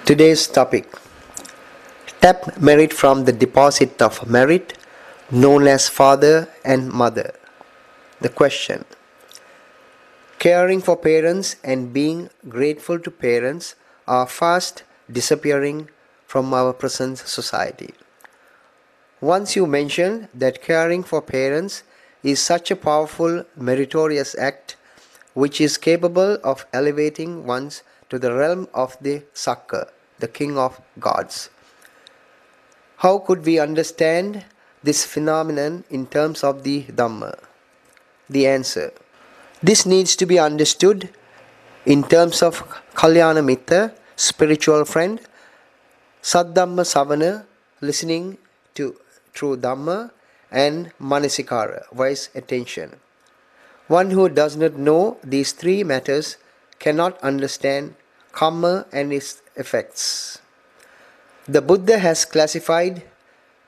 Today's topic: tap merit from the deposit of merit known as father and mother. The question: caring for parents and being grateful to parents are fast disappearing from our present society. Once you mentioned that caring for parents is such a powerful, meritorious act which is capable of elevating one to the realm of the Sakka, the king of gods. How could we understand this phenomenon in terms of the Dhamma? The answer: this needs to be understood in terms of Kalyana Mitta, spiritual friend, Saddhamma Savana, listening to true Dhamma, and Manasikara, wise attention. One who does not know these three matters cannot understand karma and its effects. The Buddha has classified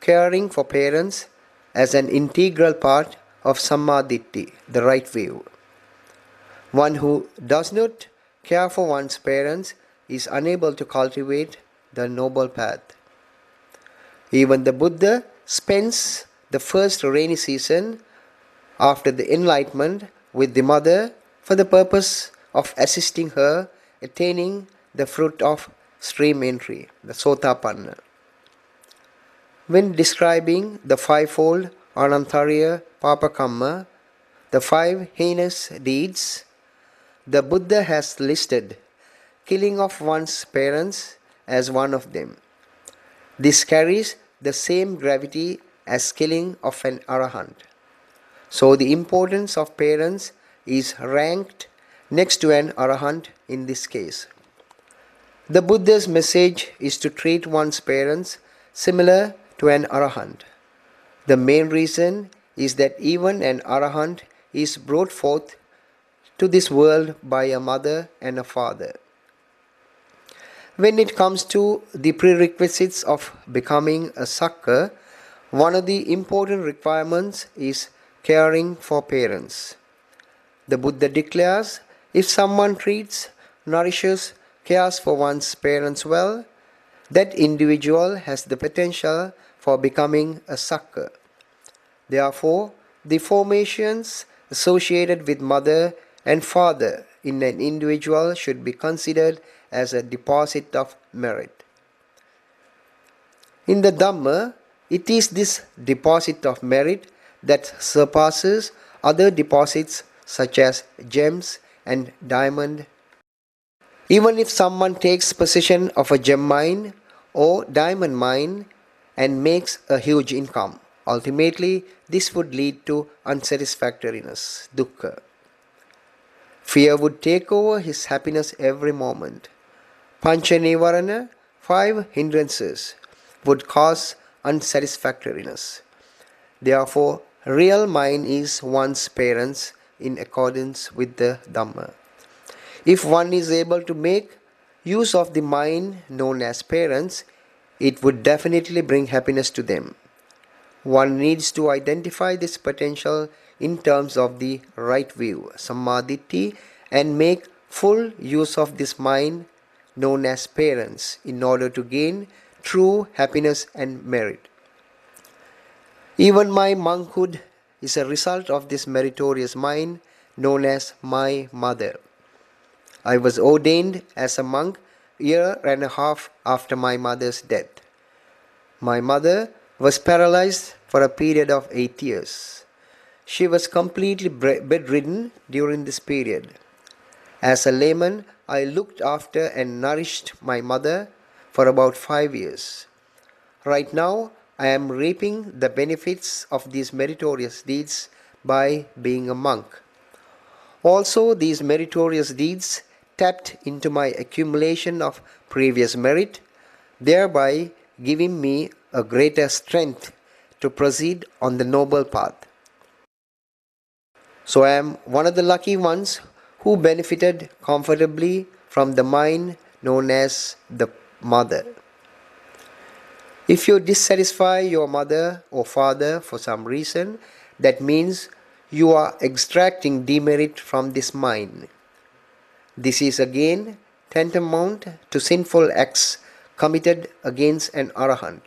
caring for parents as an integral part of Sammaditthi, the right view. One who does not care for one's parents is unable to cultivate the noble path. Even the Buddha spends the first rainy season after the enlightenment with the mother for the purpose of assisting her attaining the fruit of stream entry, the Sotapanna. When describing the fivefold Anantariya Papakamma, the five heinous deeds, the Buddha has listed killing of one's parents as one of them. This carries the same gravity as killing of an arahant. So the importance of parents is ranked next to an arahant in this case. The Buddha's message is to treat one's parents similar to an arahant. The main reason is that even an arahant is brought forth to this world by a mother and a father. When it comes to the prerequisites of becoming a Sakka, one of the important requirements is caring for parents. The Buddha declares, if someone treats, nourishes, cares for one's parents well, that individual has the potential for becoming a Sakka. Therefore, the formations associated with mother and father in an individual should be considered as a deposit of merit. In the Dhamma, it is this deposit of merit that surpasses other deposits such as gems and diamond. Even if someone takes possession of a gem mine or diamond mine and makes a huge income, ultimately this would lead to unsatisfactoriness, dukkha. Fear would take over his happiness every moment. Pancha Nivarana, 5 hindrances, would cause unsatisfactoriness. Therefore, real mine is one's parents in accordance with the Dhamma. If one is able to make use of the mine known as parents, it would definitely bring happiness to them. One needs to identify this potential in terms of the right view, Sammaditthi, and make full use of this mine known as parents in order to gain true happiness and merit. Even my monkhood is a result of this meritorious mine known as my mother. I was ordained as a monk a year and a half after my mother's death. My mother was paralyzed for a period of 8 years. She was completely bedridden during this period. As a layman, I looked after and nourished my mother for about 5 years. Right now, I am reaping the benefits of these meritorious deeds by being a monk. Also, these meritorious deeds tapped into my accumulation of previous merit, thereby giving me a greater strength to proceed on the noble path. So I am one of the lucky ones who benefited comfortably from the mine known as the mother. If you dissatisfy your mother or father for some reason, that means you are extracting demerit from this mine. This is again tantamount to sinful acts committed against an arahant.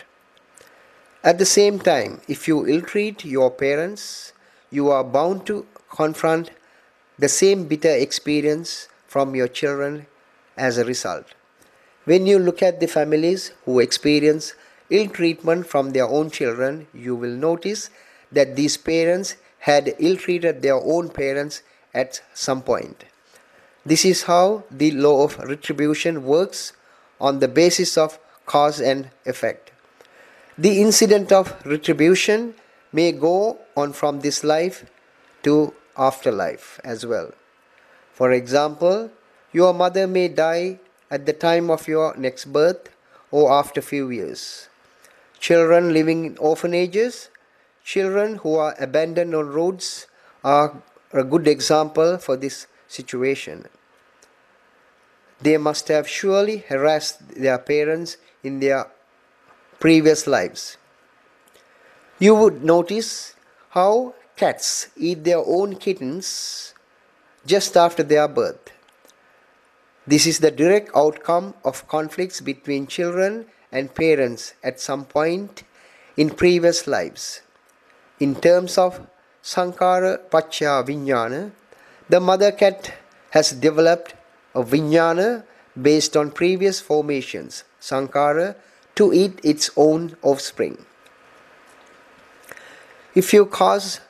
At the same time, if you ill-treat your parents, you are bound to confront the same bitter experience from your children as a result. When you look at the families who experience ill treatment from their own children, you will notice that these parents had ill treated their own parents at some point. This is how the law of retribution works on the basis of cause and effect. The incident of retribution may go on from this life to afterlife as well. For example, your mother may die at the time of your next birth or after few years. Children living in orphanages, children who are abandoned on roads are a good example for this situation. They must have surely harassed their parents in their previous lives. You would notice how cats eat their own kittens just after their birth. This is the direct outcome of conflicts between children and parents at some point in previous lives. In terms of Sankara Pachya Vijnana, the mother cat has developed a Vijnana based on previous formations, Sankara, to eat its own offspring. If you cause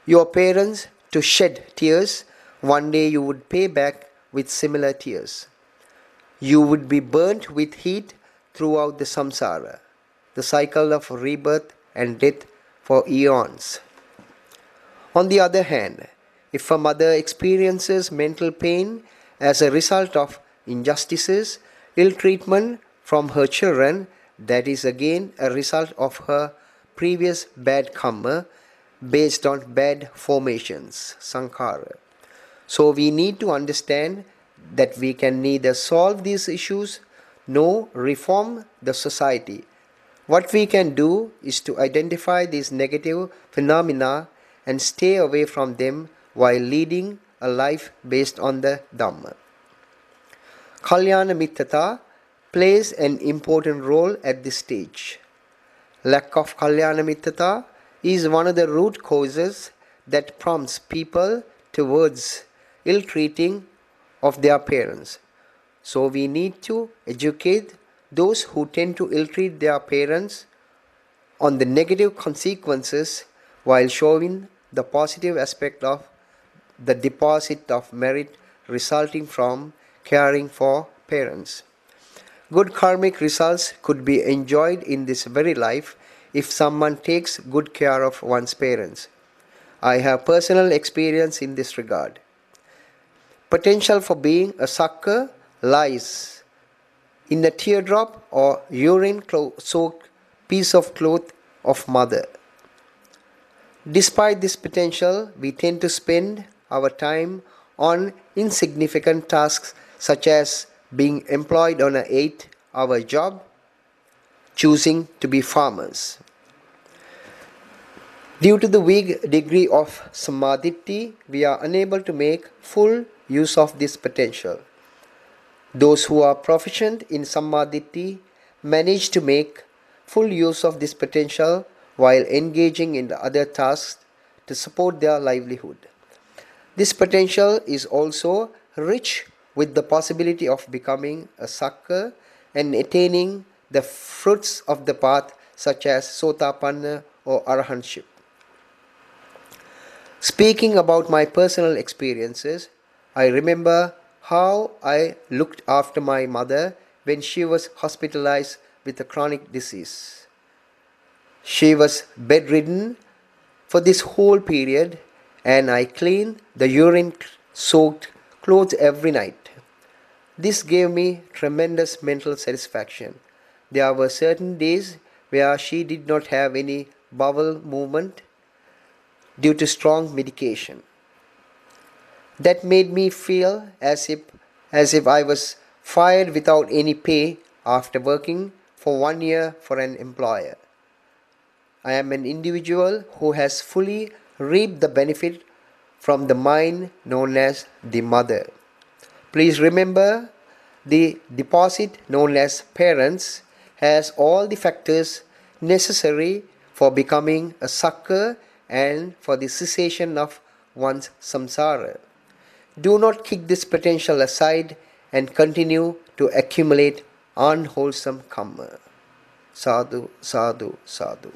your parents to shed tears, one day you would pay back with similar tears. You would be burnt with heat throughout the samsara, the cycle of rebirth and death for eons. On the other hand, if a mother experiences mental pain as a result of injustices, ill treatment from her children, that is again a result of her previous bad karma based on bad formations, sankhara. So we need to understand that we can neither solve these issues nor reform the society. What we can do is to identify these negative phenomena and stay away from them while leading a life based on the Dhamma. Kalyana Mittata plays an important role at this stage. Lack of Kalyana Mittata is one of the root causes that prompts people towards ill-treating of their parents. So we need to educate those who tend to ill-treat their parents on the negative consequences while showing the positive aspect of the deposit of merit resulting from caring for parents. Good karmic results could be enjoyed in this very life if someone takes good care of one's parents. I have personal experience in this regard. Potential for being a sucker lies in the teardrop or urine-soaked piece of cloth of mother. Despite this potential, we tend to spend our time on insignificant tasks such as being employed on an 8-hour job, choosing to be farmers. Due to the weak degree of samadhi, we are unable to make full use of this potential. Those who are proficient in samadhi manage to make full use of this potential while engaging in the other tasks to support their livelihood. This potential is also rich with the possibility of becoming a sucker and attaining the fruits of the path such as Sotapanna or Arahantship. Speaking about my personal experiences, I remember how I looked after my mother when she was hospitalized with a chronic disease. She was bedridden for this whole period and I cleaned the urine-soaked clothes every night. This gave me tremendous mental satisfaction. There were certain days where she did not have any bowel movement due to strong medication. That made me feel as if I was fired without any pay after working for 1 year for an employer. I am an individual who has fully reaped the benefit from the mind known as the mother. Please remember The deposit, known as parents, has all the factors necessary for becoming a sucker and for the cessation of one's samsara. Do not kick this potential aside and continue to accumulate unwholesome karma. Sadhu, sadhu, sadhu.